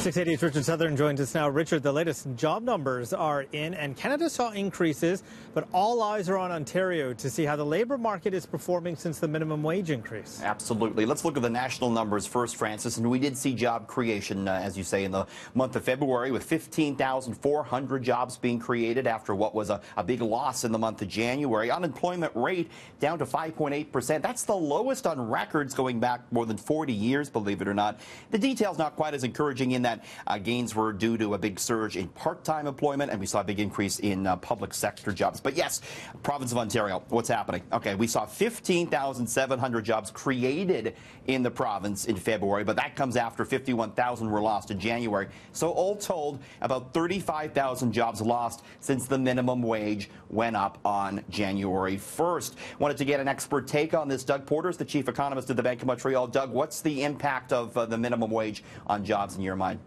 680's Richard Southern joins us now. Richard, the latest job numbers are in, and Canada saw increases, but all eyes are on Ontario to see how the labour market is performing since the minimum wage increase. Absolutely. Let's look at the national numbers first, Francis. And we did see job creation, as you say, in the month of February, with 15,400 jobs being created after what was a big loss in the month of January. Unemployment rate down to 5.8%. That's the lowest on records going back more than 40 years, believe it or not. The detail's not quite as encouraging in that gains were due to a big surge in part-time employment, and we saw a big increase in public sector jobs. But yes, province of Ontario, what's happening? Okay, we saw 15,700 jobs created in the province in February, but that comes after 51,000 were lost in January. So all told, about 35,000 jobs lost since the minimum wage went up on January 1st. Wanted to get an expert take on this. Doug Porter is the chief economist at the Bank of Montreal. Doug, what's the impact of the minimum wage on jobs in your mind?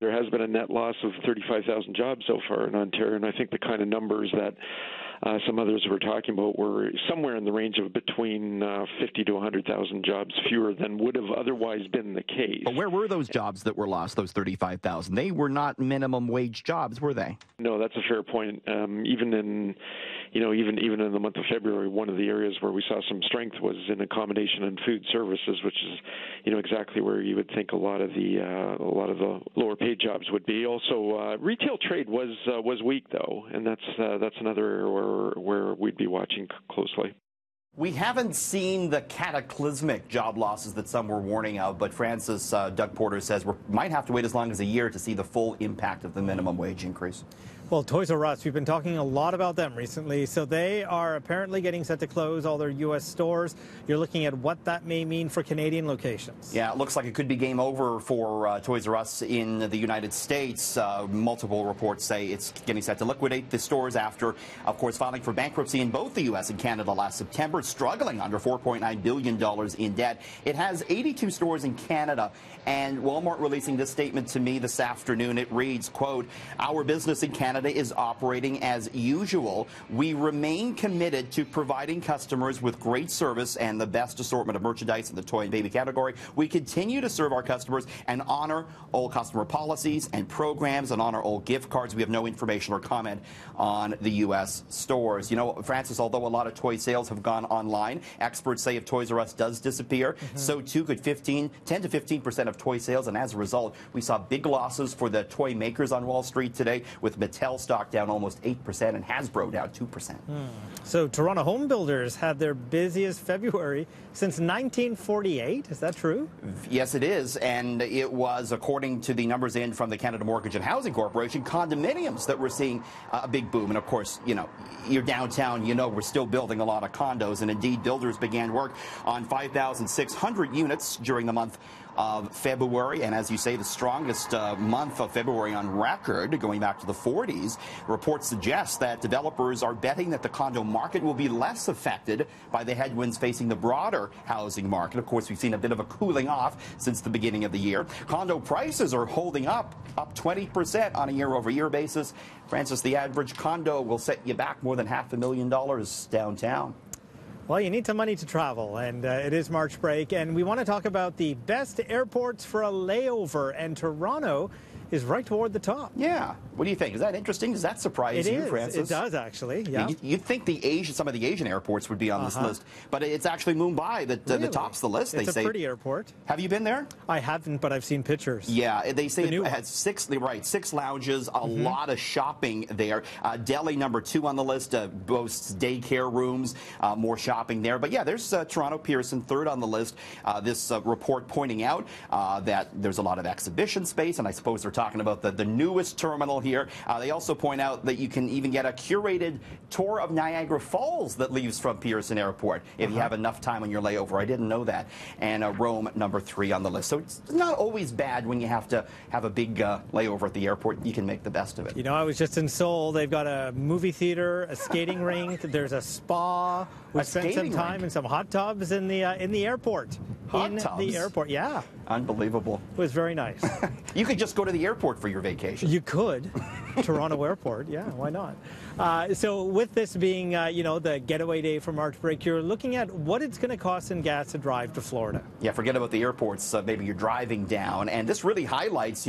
There has been a net loss of 35,000 jobs so far in Ontario, and I think the kind of numbers that some others were talking about were somewhere in the range of between 50 to 100,000 jobs fewer than would have otherwise been the case. But where were those jobs that were lost, those 35,000? They were not minimum wage jobs, were they? No, that's a fair point. Even in the month of February, one of the areas where we saw some strength was in accommodation and food services, which is, exactly where you would think a lot of the lower paid jobs would be. Also, retail trade was weak though, and that's another area where we'd be watching closely. We haven't seen the cataclysmic job losses that some were warning of, but Francis, Doug Porter says we might have to wait as long as a year to see the full impact of the minimum wage increase. Well, Toys R Us, we've been talking a lot about them recently. So they are apparently getting set to close all their U.S. stores. You're looking at what that may mean for Canadian locations. Yeah, it looks like it could be game over for Toys R Us in the United States. Multiple reports say it's getting set to liquidate the stores after, of course, filing for bankruptcy in both the U.S. and Canada last September, struggling under $4.9 billion in debt. It has 82 stores in Canada, and Walmart releasing this statement to me this afternoon. It reads, quote, "Our business in Canada is operating as usual. We remain committed to providing customers with great service and the best assortment of merchandise in the toy and baby category. We continue to serve our customers and honor all customer policies and programs and honor all gift cards. We have no information or comment on the U.S. stores." Francis, although a lot of toy sales have gone online, experts say if Toys R Us does disappear, so too could 10 to 15% of toy sales. And as a result, we saw big losses for the toy makers on Wall Street today, with Mattel stock down almost 8% and Hasbro down 2%. So Toronto home builders had their busiest February since 1948. Is that true? Yes, it is. And it was, according to the numbers in from the Canada Mortgage and Housing Corporation, condominiums that were seeing a big boom. And of course, you're downtown, we're still building a lot of condos. And indeed, builders began work on 5,600 units during the month of February, and as you say, the strongest month of February on record, going back to the 40s. Reports suggest that developers are betting that the condo market will be less affected by the headwinds facing the broader housing market. Of course, we've seen a bit of a cooling off since the beginning of the year. Condo prices are holding up 20% on a year-over-year basis. Francis, the average condo will set you back more than $500,000 downtown. Well, you need some money to travel, and it is March break, and we want to talk about the best airports for a layover, and Toronto is right toward the top. Yeah. What do you think? Is that interesting? Does that surprise you, Francis? It does, actually. Yeah. You'd think some of the Asian airports would be on this list, but it's actually Mumbai that tops the list. It's a pretty airport. Have you been there? I haven't, but I've seen pictures. Yeah, they say it has six lounges, a lot of shopping there. Delhi, number 2 on the list, boasts daycare rooms, more shopping there. But yeah, there's Toronto Pearson, 3rd on the list. This report pointing out that there's a lot of exhibition space, and I suppose they're talking about the newest terminal here. They also point out that you can even get a curated tour of Niagara Falls that leaves from Pearson Airport if you have enough time on your layover. I didn't know that. And Rome, number 3 on the list. So it's not always bad when you have to have a big layover at the airport. You can make the best of it. I was just in Seoul. They've got a movie theater, a skating rink. There's a spa. We spent some time in some hot tubs in the airport. Hot tubs? In the airport, yeah. Unbelievable. It was very nice. You could just go to the the airport for your vacation. You could. Toronto Airport, yeah, why not? So with this being, the getaway day for March break, you're looking at what it's going to cost in gas to drive to Florida. Yeah, forget about the airports. Maybe you're driving down. And this really highlights,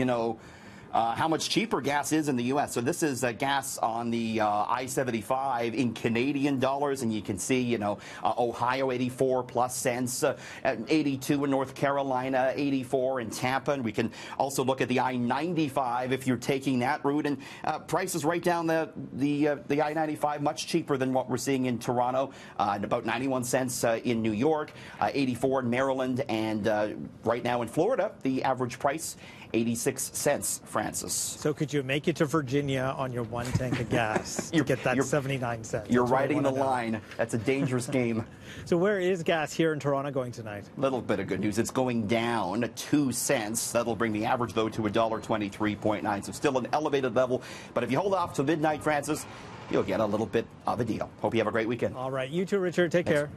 how much cheaper gas is in the U.S. So this is gas on the I-75 in Canadian dollars, and you can see, Ohio 84 plus cents, 82 in North Carolina, 84 in Tampa, and we can also look at the I-95 if you're taking that route, and prices right down the I-95 much cheaper than what we're seeing in Toronto, about 91 cents in New York, 84 in Maryland, and right now in Florida, the average price 86 cents, Francis. So could you make it to Virginia on your one tank of gas to get that 79 cents? You're riding the line. That's a dangerous game. So where is gas here in Toronto going tonight? Little bit of good news. It's going down 2 cents. That'll bring the average, though, to $1.23.9. So still an elevated level. But if you hold off to midnight, Francis, you'll get a little bit of a deal. Hope you have a great weekend. All right. You too, Richard. Take care.